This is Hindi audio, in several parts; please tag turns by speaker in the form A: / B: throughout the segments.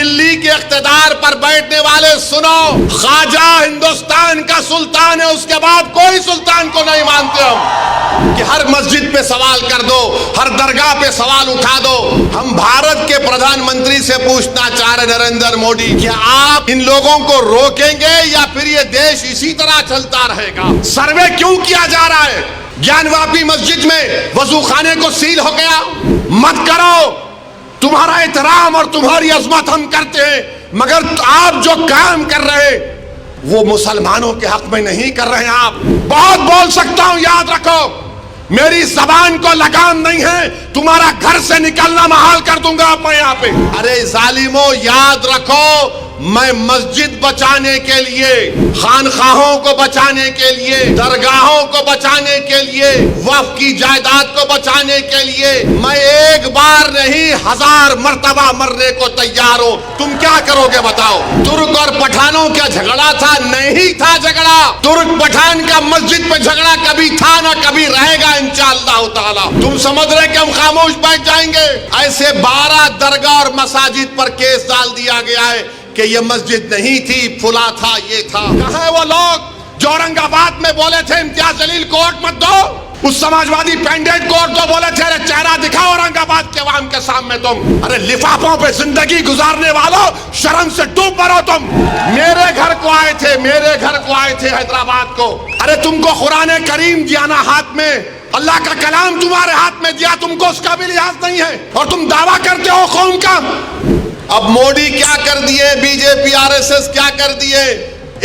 A: दिल्ली के इख्तिदार पर बैठने वाले सुनो, ख्वाजा हिंदुस्तान का सुल्तान है, उसके बाद कोई सुल्तान को नहीं मानते हम कि हर मस्जिद पे सवाल कर दो, हर दरगाह पे सवाल उठा दो। हम भारत के प्रधानमंत्री से पूछना चाह रहे नरेंद्र मोदी, क्या आप इन लोगों को रोकेंगे या फिर ये देश इसी तरह चलता रहेगा? सर्वे क्यों किया जा रहा है? ज्ञानवापी मस्जिद में वजू खाने को सील हो गया, मत करो। तुम्हारा एहतराम और तुम्हारी अजमत हम करते हैं, मगर आप जो काम कर रहे वो मुसलमानों के हक में नहीं कर रहे हैं। आप बहुत बोल सकता हूं, याद रखो, मेरी जबान को लगाम नहीं है, तुम्हारा घर से निकलना महाल कर दूंगा मैं यहाँ पे। अरे जालिमो, याद रखो, मैं मस्जिद बचाने के लिए, खानखाहों को बचाने के लिए, दरगाहों को बचाने के लिए, वक्फ की जायदाद को बचाने के लिए मैं एक बार नहीं 1000 मर्तबा मरने को तैयार हूं। तुम क्या करोगे बताओ? तुर्क और पठानों का झगड़ा था? नहीं था झगड़ा। तुर्क पठान का मस्जिद पे झगड़ा कभी था ना कभी रहेगा इंशाअल्लाह ताला। तुम समझ रहे कि हम खामोश बैठ जाएंगे? ऐसे 12 दरगाह और मसाजिद पर केस डाल दिया गया है कि ये मस्जिद नहीं थी, फुला था, ये था। कहाँ है वो लोग जो औरंगाबाद में बोले थे इम्तियाज जलील को वोट मत दो? उस समाजवादी पैंडेट को वोट दो, बोले थे अरे चेहरा दिखाओ औरंगाबाद के अवाम के सामने तुम। अरे लिफाफों पे जिंदगी गुजारने वालों, शर्म से डूब मरो तुम। मेरे घर को आए थे, मेरे घर को आए थे हैदराबाद को। अरे तुमको कुरान करीम दिया ना हाथ में, अल्लाह का कलाम तुम्हारे हाथ में दिया, तुमको उसका भी लिहाज नहीं है और तुम दावा करते हो कौम का। अब मोदी क्या कर दिए, बीजेपी आरएसएस क्या कर दिए,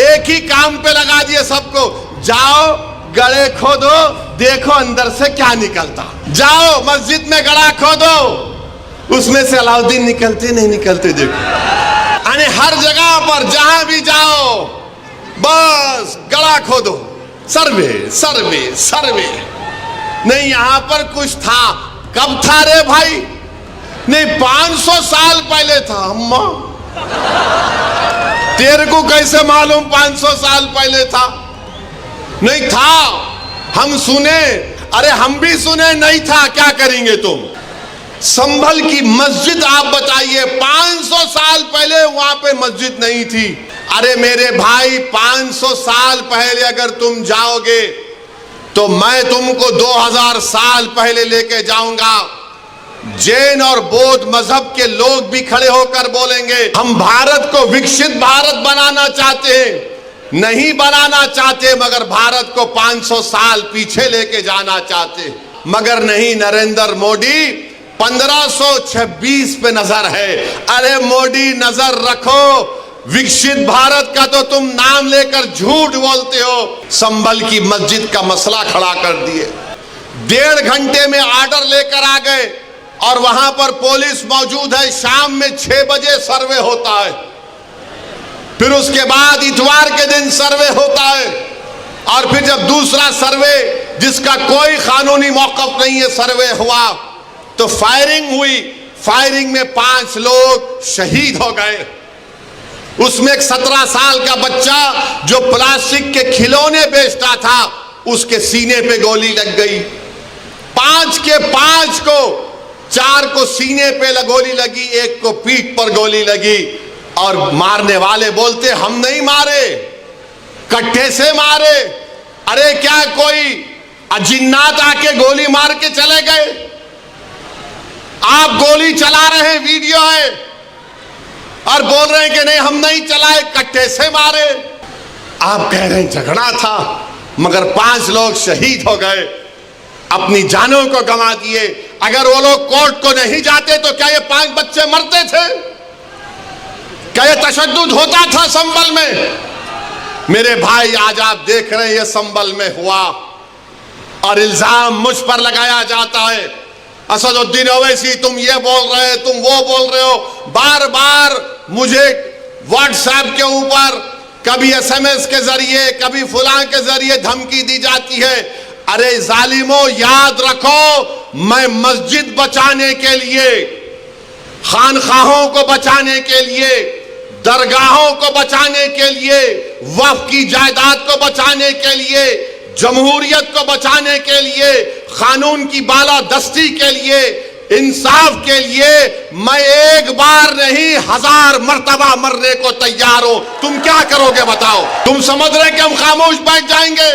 A: एक ही काम पे लगा दिए सबको। जाओ गड़े खोदो, देखो अंदर से क्या निकलता। जाओ मस्जिद में गड़ा खोदो, उसमें से अलाउद्दीन निकलते नहीं निकलते देखो। यानी हर जगह पर जहां भी जाओ बस गड़ा खोदो, सर्वे सर्वे सर्वे। नहीं यहां पर कुछ था, कब था रे भाई? नहीं 500 साल पहले था। अम्मा तेरे को कैसे मालूम 500 साल पहले था? नहीं था, हम सुने। अरे हम भी सुने नहीं था, क्या करेंगे तुम? संभल की मस्जिद आप बताइए, 500 साल पहले वहां पे मस्जिद नहीं थी। अरे मेरे भाई 500 साल पहले अगर तुम जाओगे तो मैं तुमको 2000 साल पहले लेके जाऊंगा। जैन और बौद्ध मजहब के लोग भी खड़े होकर बोलेंगे हम भारत को विकसित भारत बनाना चाहते हैं, नहीं बनाना चाहते, मगर भारत को 500 साल पीछे लेके जाना चाहते। मगर नहीं, नरेंद्र मोदी 1526 पे नजर है। अरे मोदी नजर रखो, विकसित भारत का तो तुम नाम लेकर झूठ बोलते हो। संभल की मस्जिद का मसला खड़ा कर दिए, 1.5 घंटे में ऑर्डर लेकर आ गए और वहां पर पुलिस मौजूद है। शाम में 6 बजे सर्वे होता है, फिर उसके बाद इतवार के दिन सर्वे होता है, और फिर जब दूसरा सर्वे जिसका कोई कानूनी मौक़िफ़ नहीं है सर्वे हुआ तो फायरिंग हुई। फायरिंग में 5 लोग शहीद हो गए। उसमें एक 17 साल का बच्चा जो प्लास्टिक के खिलौने बेचता था, उसके सीने पे गोली लग गई। 5 के 5 को, 4 को सीने पे गोली लगी, 1 को पीठ पर गोली लगी। और मारने वाले बोलते हम नहीं मारे, कट्टे से मारे। अरे क्या कोई जिन्नात आके गोली मार के चले गए? आप गोली चला रहे हैं, वीडियो है, और बोल रहे हैं कि नहीं हम नहीं चलाए, कट्टे से मारे। आप कह रहे हैं झगड़ा था, मगर 5 लोग शहीद हो गए, अपनी जानों को गंवा दिए। अगर वो लोग कोर्ट को नहीं जाते तो क्या ये 5 बच्चे मरते थे? क्या ये तशद्दुद होता था संभल में? मेरे भाई आज आप देख रहे हैं ये संभल में हुआ और इल्जाम मुझ पर लगाया जाता है। असदुद्दीन ओवैसी तुम ये बोल रहे हो, तुम वो बोल रहे हो। बार बार मुझे व्हाट्सएप के ऊपर कभी SMS के जरिए, कभी फुलां के जरिए धमकी दी जाती है। अरे जालिमो, याद रखो, मैं मस्जिद बचाने के लिए, खानखाहों को बचाने के लिए, दरगाहों को बचाने के लिए, वक्फ की जायदाद को बचाने के लिए, जमहूरियत को बचाने के लिए, कानून की बालादस्ती के लिए इंसाफ के लिए मैं एक बार नहीं 1000 मर्तबा मरने को तैयार हूं। तुम क्या करोगे बताओ? तुम समझ रहे कि हम खामोश बैठ जाएंगे?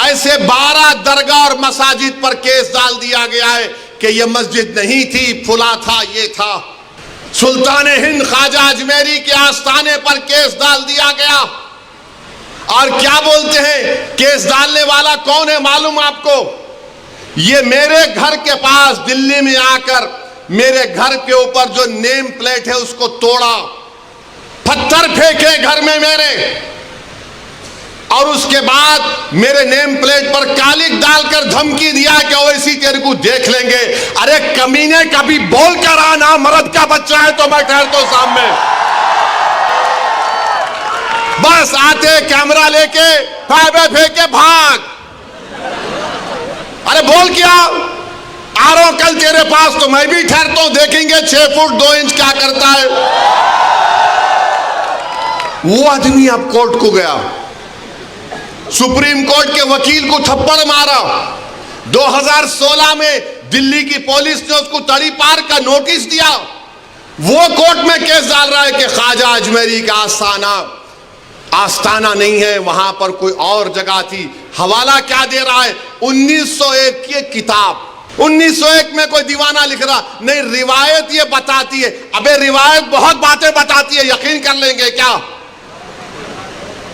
A: ऐसे 12 दरगाह और मसाजिद पर केस डाल दिया गया है कि यह मस्जिद नहीं थी, फुला था, ये था। सुल्तान हिंद ख्वाजा अजमेरी के आस्थाने पर केस डाल दिया गया। और क्या बोलते हैं, केस डालने वाला कौन है मालूम आपको? ये मेरे घर के पास दिल्ली में आकर मेरे घर के ऊपर जो नेम प्लेट है उसको तोड़ा, पत्थर फेंके घर में मेरे, और उसके बाद मेरे नेम प्लेट पर कालिक डालकर धमकी दिया कि ओवैसी तेरे को देख लेंगे। अरे कमीने, कभी बोल कर आना, मर्द का बच्चा है तो मैं ठहरता हूं सामने। बस आते कैमरा लेके फाइबर फेंके भाग। अरे बोल क्या आ रहा हूं कल तेरे पास तो मैं भी ठहरता हूं, देखेंगे 6 फुट 2 इंच क्या करता है। वो आदमी अब कोर्ट को गया, सुप्रीम कोर्ट के वकील को थप्पड़ मारा। 2016 में दिल्ली की पुलिस ने उसको तड़ी पार का नोटिस दिया। वो कोर्ट में केस डाल रहा है कि ख्वाजा अजमेरी का आस्थाना नहीं है, वहां पर कोई और जगह थी। हवाला क्या दे रहा है? 1901 की किताब। 1901 में कोई दीवाना लिख रहा नहीं, रिवायत ये बताती है। अबे रिवायत बहुत बातें बताती है, यकीन कर लेंगे क्या?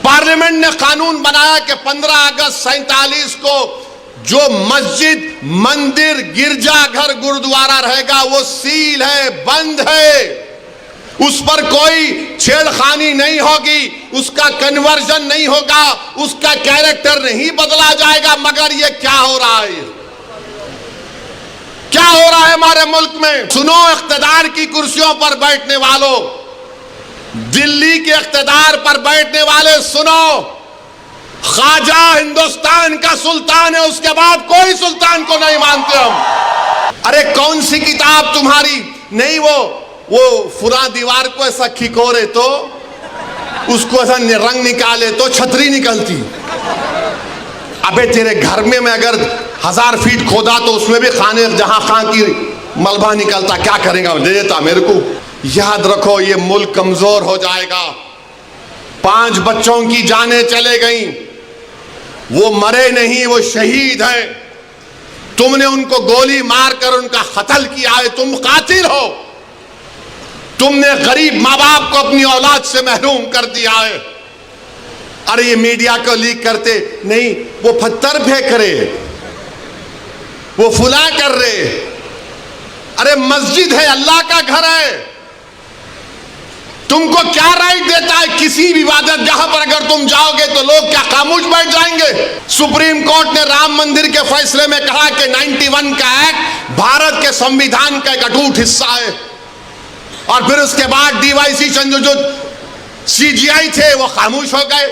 A: पार्लियामेंट ने कानून बनाया कि 15 अगस्त 47 को जो मस्जिद, मंदिर, गिरजाघर, गुरुद्वारा रहेगा वो सील है, बंद है, उस पर कोई छेड़खानी नहीं होगी, उसका कन्वर्जन नहीं होगा, उसका कैरेक्टर नहीं बदला जाएगा। मगर ये क्या हो रहा है? क्या हो रहा है हमारे मुल्क में? सुनो इख्तिदार की कुर्सियों पर बैठने वालों, दिल्ली के इख्तिदार पर बैठने वाले सुनो, ख्वाजा हिंदुस्तान का सुल्तान है, उसके बाद कोई सुल्तान को नहीं मानते हम। अरे कौन सी किताब तुम्हारी? नहीं, वो फुरा दीवार को ऐसा खिकोरे तो उसको ऐसा रंग निकाले तो छतरी निकलती। अबे तेरे घर में मैं अगर 1000 फीट खोदा तो उसमें भी खाने जहां खां की मलबा निकलता, क्या करेगा? दे देता मेरे को। याद रखो ये मुल्क कमजोर हो जाएगा। 5 बच्चों की जानें चले गई, वो मरे नहीं, वो शहीद हैं। तुमने उनको गोली मारकर उनका कत्ल किया है, तुम कातिल हो। तुमने गरीब माँ बाप को अपनी औलाद से महरूम कर दिया है। अरे ये मीडिया को लीक करते नहीं, वो पत्थर फेंक रहे, वो फुला कर रहे। अरे मस्जिद है, अल्लाह का घर है, तुमको क्या राइट देता है किसी भी इबादत जहां पर अगर तुम जाओगे तो लोग क्या खामोश बैठ जाएंगे? सुप्रीम कोर्ट ने राम मंदिर के फैसले में कहा कि 91 का एक्ट भारत के संविधान का एक अटूट हिस्सा है। और फिर उसके बाद डीवाईसी जो सीजीआई थे वो खामोश हो गए।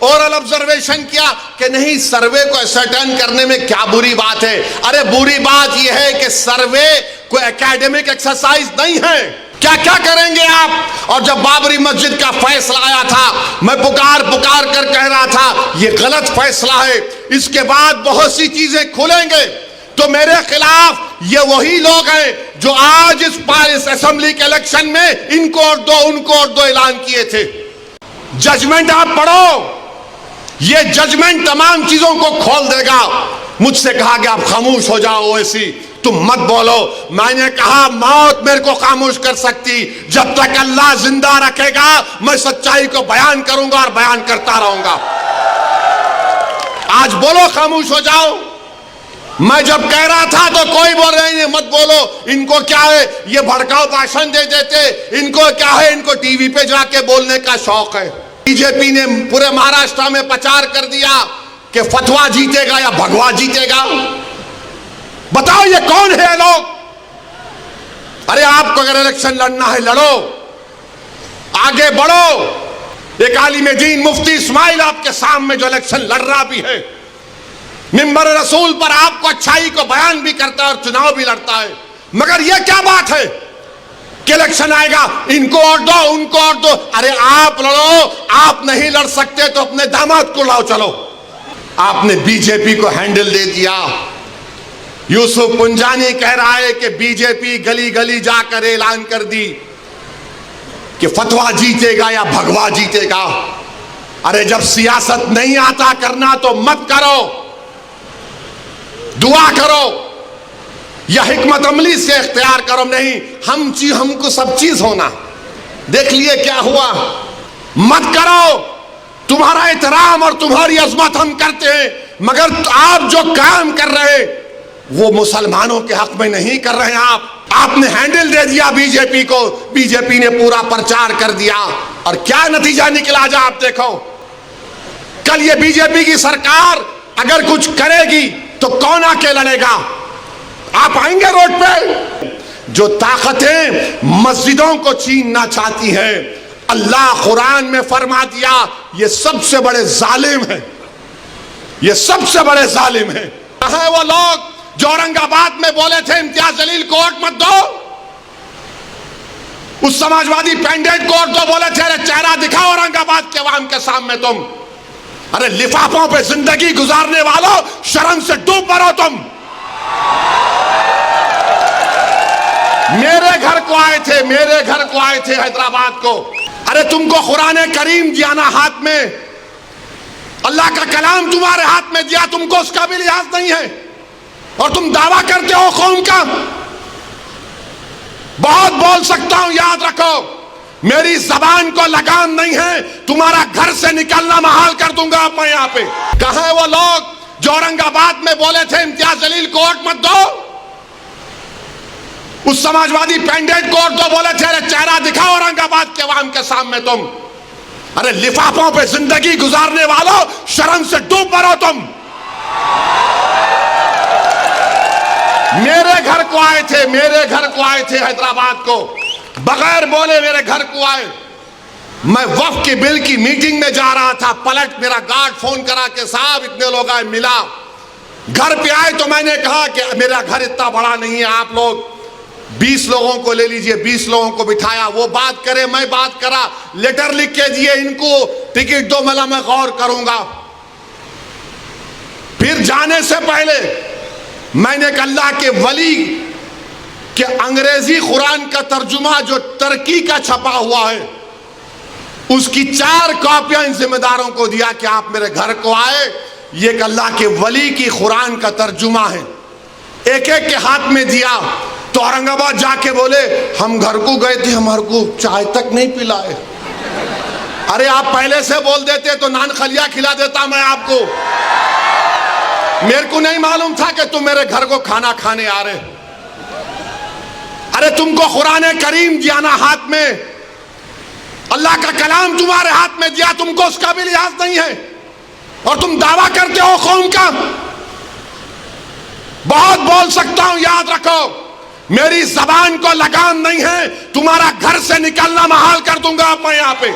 A: ओरल ऑब्जर्वेशन किया कि नहीं, सर्वे को असर्टेन करने में क्या बुरी बात है? अरे बुरी बात यह है कि सर्वे कोई एकेडमिक एक्सरसाइज नहीं है। क्या क्या करेंगे आप? और जब बाबरी मस्जिद का फैसला आया था, मैं पुकार कर कह रहा था ये गलत फैसला है, इसके बाद बहुत सी चीजें खुलेंगे। तो मेरे खिलाफ ये वही लोग हैं जो आज इस असेंबली के इलेक्शन में इनको और दो, उनको और दो ऐलान किए थे। जजमेंट आप पढ़ो, ये जजमेंट तमाम चीजों को खोल देगा। मुझसे कहा कि आप खामोश हो जाओ, ऐसी तुम मत बोलो। मैंने कहा मौत मेरे को खामोश कर सकती, जब तक अल्लाह जिंदा रखेगा मैं सच्चाई को बयान करूंगा और बयान करता रहूंगा। आज बोलो खामोश हो जाओ। मैं जब कह रहा था तो कोई बोल रहे नहीं मत बोलो, इनको क्या है, ये भड़काऊ भाषण दे देते, इनको क्या है, इनको टीवी पे जाके बोलने का शौक है। बीजेपी ने पूरे महाराष्ट्र में प्रचार कर दिया कि फतवा जीतेगा या भगवा जीतेगा। बताओ ये कौन है लोग? अरे आपको अगर इलेक्शन लड़ना है लड़ो, आगे बढ़ो। एक आलिम दीन मुफ्ती इस्माइल आपके सामने जो इलेक्शन लड़ रहा भी है, मिंबर रसूल पर आपको अच्छाई को बयान भी करता है और चुनाव भी लड़ता है। मगर यह क्या बात है कि इलेक्शन आएगा इनको और दो, उनको और दो। अरे आप लड़ो, आप नहीं लड़ सकते तो अपने दामाद को लाओ। चलो, आपने बीजेपी को हैंडल दे दिया। यूसुफ पुंजानी कह रहा है कि बीजेपी गली गली जाकर ऐलान कर दी कि फतवा जीतेगा या भगवा जीतेगा। अरे जब सियासत नहीं आता करना तो मत करो, दुआ करो या हिकमत अमली से इख्तियार करो। नहीं, हमको सब चीज होना। देख लिए क्या हुआ। मत करो, तुम्हारा एहतराम और तुम्हारी अजमत हम करते हैं, मगर आप जो काम कर रहे वो मुसलमानों के हक में नहीं कर रहे हैं। आपने हैंडल दे दिया बीजेपी को, बीजेपी ने पूरा प्रचार कर दिया और क्या नतीजा निकला जा आप देखो। कल ये बीजेपी की सरकार अगर कुछ करेगी तो कौन आके लड़ेगा? आप आएंगे रोड पे? जो ताकतें मस्जिदों को छीनना चाहती हैं, अल्लाह कुरान में फरमा दिया ये सबसे बड़े जालिम हैं, ये सबसे बड़े जालिम हैं। कहां वो लोग जो औरंगाबाद में बोले थे इम्तियाज जलील को वोट मत दो, उस समाजवादी पैंडेट को वोट दो, बोले थे अरे चेहरा दिखाओ औरंगाबाद के अवाम के सामने तुम। अरे लिफाफों पे जिंदगी गुजारने वालों, शर्म से डूब मरो तुम। मेरे घर को आए थे, मेरे घर को आए थे हैदराबाद को। अरे तुमको कुरान करीम दिया ना हाथ में, अल्लाह का कलाम तुम्हारे हाथ में दिया, तुमको उसका भी लिहाज नहीं है और तुम दावा करते हो कौम का। बहुत बोल सकता हूं, याद रखो मेरी जबान को लगाम नहीं है, तुम्हारा घर से निकलना महाल कर दूंगा मैं यहां पे। कहां है वो लोग जो औरंगाबाद में बोले थे इम्तियाज जलील को वोट मत दो, उस समाजवादी पैंडेट को वोट दो, बोले थे अरे चेहरा दिखाओ औरंगाबाद के अवाम के सामने तुम। अरे लिफाफों पे जिंदगी गुजारने वालों, शर्म से डूब मरो तुम। मेरे घर को आए थे, मेरे घर को आए थे हैदराबाद को, बगैर बोले मेरे घर को आए। मैं वक्फ के बिल की मीटिंग में जा रहा था, पलट मेरा गार्ड फोन करा के साहब इतने लोग आए, मिला। घर पे आए तो मैंने कहा कि मेरा घर इतना बड़ा नहीं है, आप लोग 20 लोगों को ले लीजिए। 20 लोगों को बिठाया, वो बात करे मैं बात करा, लेटर लिख के दिए इनको टिकट दो, मला मैं गौर करूंगा। फिर जाने से पहले मैंने एक अल्लाह के वली के अंग्रेजी कुरान का तर्जुमा जो टर्की का छपा हुआ है, उसकी 4 कॉपियां इन जिम्मेदारों को दिया कि आप मेरे घर को आए, ये एक अल्लाह के वली की कुरान का तर्जुमा है। एक एक के हाथ में दिया तो औरंगाबाद जाके बोले हम घर को गए थे, हमारे को चाय तक नहीं पिलाए। अरे आप पहले से बोल देते तो नान खलिया खिला देता मैं आपको। मेरे को नहीं मालूम था कि तुम मेरे घर को खाना खाने आ रहे। अरे तुमको कुरान करीम दिया ना हाथ में, अल्लाह का कलाम तुम्हारे हाथ में दिया, तुमको उसका भी लिहाज नहीं है और तुम दावा करते हो कौम का। बहुत बोल सकता हूं, याद रखो मेरी जबान को लगाम नहीं है, तुम्हारा घर से निकलना महाल कर दूंगा मैं यहां पे।